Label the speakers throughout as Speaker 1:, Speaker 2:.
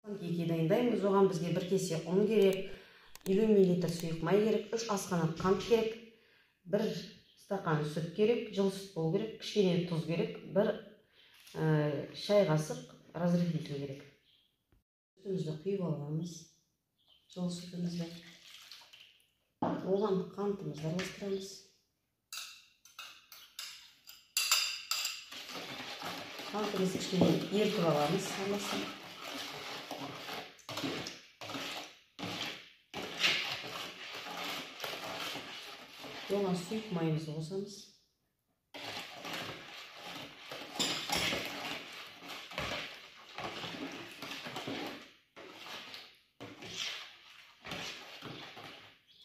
Speaker 1: Панкейки дайындаймыз. Оған бізге 1 кесе ұн керек, 50 мл сұйық май керек, 3 ас қанат қант керек, 1 стакан сүт керек, жылы сүт болу керек, кішкене тұз керек, 1 шай қасық разрыхлитель керек. Сүтімізді құйып аламыз. Жылы сүтімізді. Оған қантымызды араластырамыз. Қантымызды кішкене ерітіп аламыз. Оған сұйық майымызды қосамыз.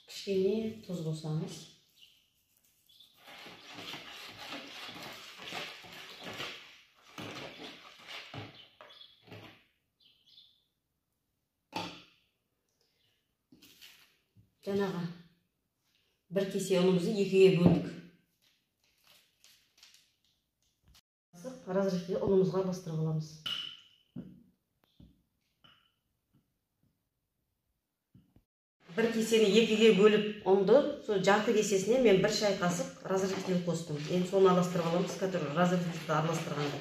Speaker 1: Кішкене тұз қосамыз. Жаңағы 1 кесе ұнымызды 2-ге бөлдік. Разрыхлитель ұнымызға бастырып аламыз. Bir keseni 2-ге бөліп ұнды, сол жарты кесесіне мен 1 шай қасық разрыхлитель қостым. Енді соны араластырып аламыз, который разрыхлительді араластырғанда.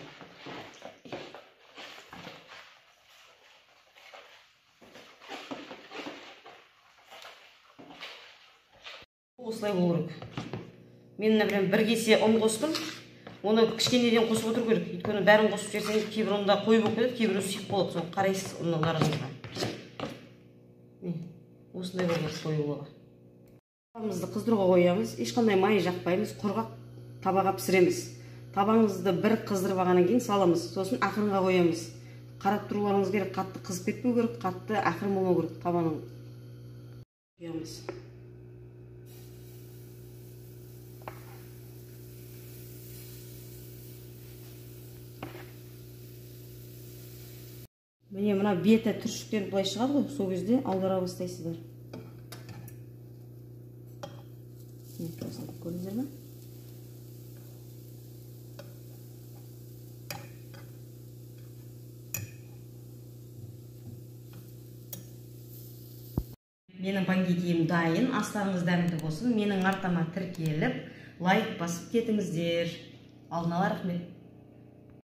Speaker 1: Осылай болу керек. Мен, например, 1 кесе ұн қостым. Оны кішкенеден қосып отыру керек. Өйткені бәрін қосып жерсеңіз, кейбір ұнда қойып кетеді, кейбір сұйық болады. Соны қарайсыз ұнның арасында. Осындай болып қоюлыға. Табағымызды қыздыруға қоямыз. Ешқандай май жақпаймыз. Құрғақ табаға пісіреміз. Табағымызды 1 қыздырып алғаннан кейін саламыз. Сосын ақырынға қоямыз. Қарап тұруларыңыз керек. Қатты қызып кетпеу керек, қатты ақырын болмау керек. Табаның қоямыз. Міне мына беті түршіктен былай шығады ғой, сол кезде аудара бастайсыздар. Көрдіңіздер ме? Менің панкейкім дайын, астарыңыз дәмді болсын. Менің артама тіркеліп, лайк басып кетіңіздер. Алдын ала рахмет.